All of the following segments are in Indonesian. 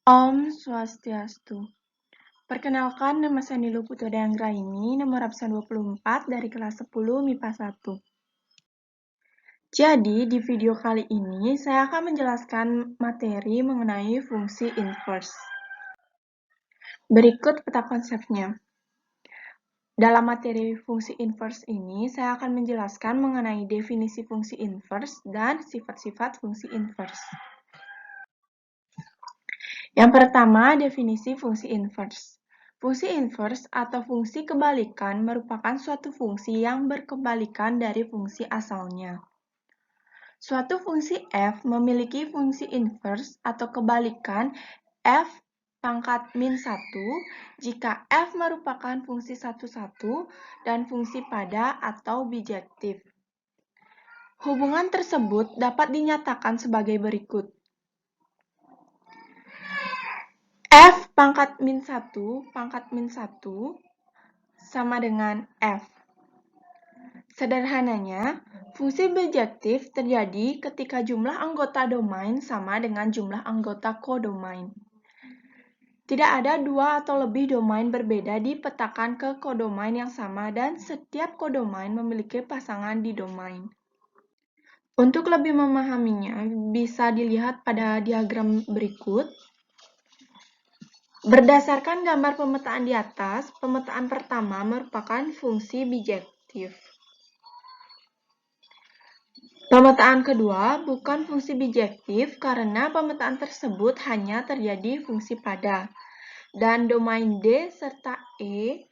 Om Swastiastu. Perkenalkan, nama saya Nilu Putra Anggraini, nomor absen 24 dari kelas 10 MIPA 1. Jadi, di video kali ini saya akan menjelaskan materi mengenai fungsi inverse. Berikut peta konsepnya. Dalam materi fungsi inverse ini, saya akan menjelaskan mengenai definisi fungsi inverse dan sifat-sifat fungsi inverse. Yang pertama, definisi fungsi inverse. Fungsi inverse atau fungsi kebalikan merupakan suatu fungsi yang berkebalikan dari fungsi asalnya. Suatu fungsi f memiliki fungsi inverse atau kebalikan f pangkat min 1 jika f merupakan fungsi satu-satu dan fungsi pada atau bijektif. Hubungan tersebut dapat dinyatakan sebagai berikut. F pangkat min 1 sama dengan F. Sederhananya, fungsi bijektif terjadi ketika jumlah anggota domain sama dengan jumlah anggota kodomain. Tidak ada dua atau lebih domain berbeda dipetakan ke kodomain yang sama dan setiap kodomain memiliki pasangan di domain. Untuk lebih memahaminya, bisa dilihat pada diagram berikut. Berdasarkan gambar pemetaan di atas, pemetaan pertama merupakan fungsi bijektif. Pemetaan kedua bukan fungsi bijektif karena pemetaan tersebut hanya terjadi fungsi pada. Dan domain D serta E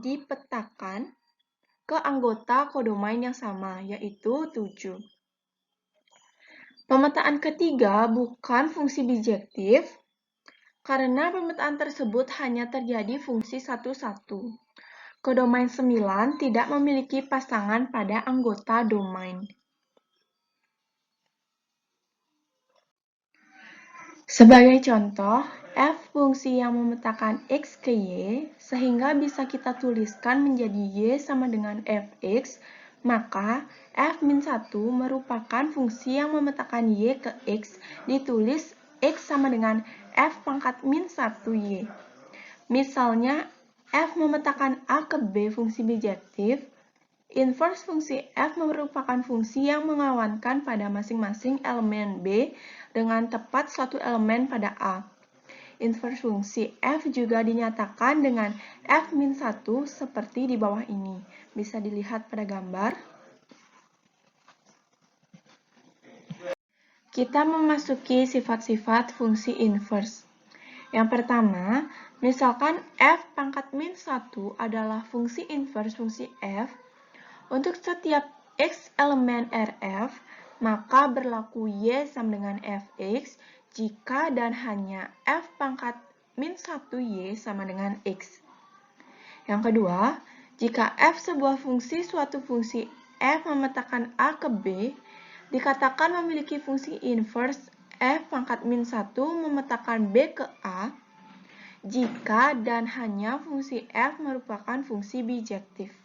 dipetakan ke anggota kodomain yang sama, yaitu 7. Pemetaan ketiga bukan fungsi bijektif karena pemetaan tersebut hanya terjadi fungsi satu-satu. Kodomain 9 tidak memiliki pasangan pada anggota domain. Sebagai contoh, f fungsi yang memetakan x ke y, sehingga bisa kita tuliskan menjadi y sama dengan fx, maka f-1 merupakan fungsi yang memetakan y ke x, ditulis x sama dengan f pangkat min 1y. Misalnya, f memetakan a ke b fungsi bijektif, inverse fungsi f merupakan fungsi yang mengawankan pada masing-masing elemen b dengan tepat suatu elemen pada a. Inverse fungsi f juga dinyatakan dengan f-1 seperti di bawah ini. Bisa dilihat pada gambar. Kita memasuki sifat-sifat fungsi inverse. Yang pertama, misalkan f pangkat min 1 adalah fungsi inverse fungsi f. Untuk setiap x elemen Rf, maka berlaku y sama dengan fx jika dan hanya f pangkat min 1y sama dengan x. Yang kedua, jika f sebuah fungsi suatu fungsi f memetakan a ke b, dikatakan memiliki fungsi inverse f pangkat min 1 memetakan b ke a, jika dan hanya fungsi f merupakan fungsi bijektif.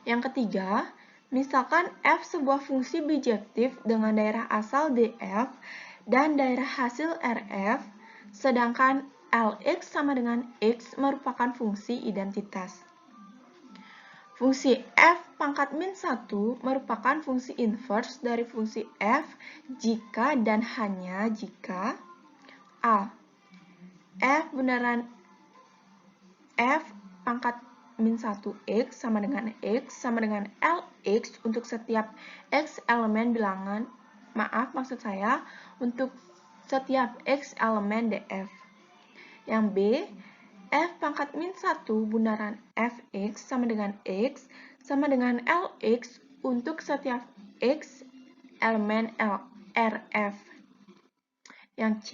Yang ketiga, misalkan f sebuah fungsi bijektif dengan daerah asal df dan daerah hasil rf, sedangkan Lx sama dengan x merupakan fungsi identitas. Fungsi f pangkat min 1 merupakan fungsi inverse dari fungsi f jika dan hanya jika a. F beneran f pangkat min 1x sama dengan x sama dengan Lx untuk setiap x elemen bilangan, maksud saya untuk setiap x elemen df. Yang B, f pangkat min 1 bundaran fx sama dengan x sama dengan Lx untuk setiap x elemen Rf. Yang C,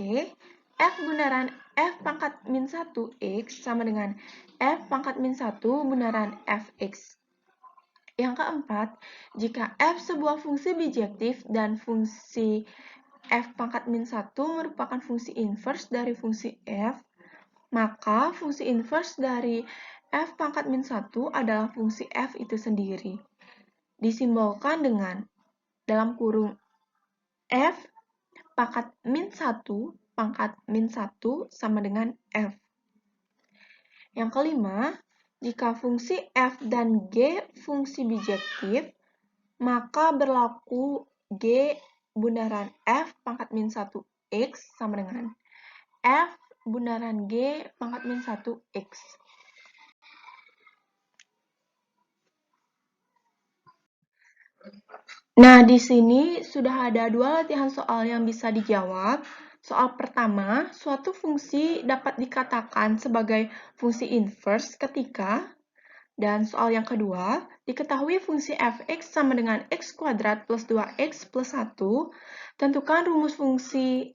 f bundaran f pangkat min 1x sama dengan f pangkat min 1 bundaran fx. Yang keempat, jika f sebuah fungsi bijektif dan fungsi f pangkat min 1 merupakan fungsi inverse dari fungsi f, maka fungsi inverse dari f pangkat min 1 adalah fungsi f itu sendiri. Disimbolkan dengan dalam kurung f pangkat min 1 pangkat min 1 sama dengan F. Yang kelima, jika fungsi F dan G fungsi bijektif, maka berlaku G bundaran F pangkat min 1X sama dengan F bundaran G pangkat min 1X. Nah, di sini sudah ada dua latihan soal yang bisa dijawab. Soal pertama, suatu fungsi dapat dikatakan sebagai fungsi inverse ketika, dan soal yang kedua, diketahui fungsi fx sama dengan x kuadrat plus 2x plus 1, tentukan rumus fungsi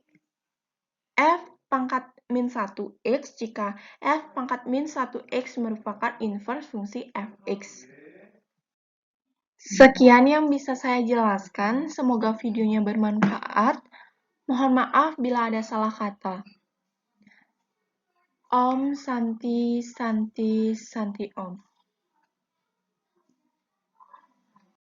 f pangkat min 1x jika f pangkat min 1x merupakan inverse fungsi fx. Sekian yang bisa saya jelaskan, semoga videonya bermanfaat. Mohon maaf bila ada salah kata. Om Santi Santi Santi Om.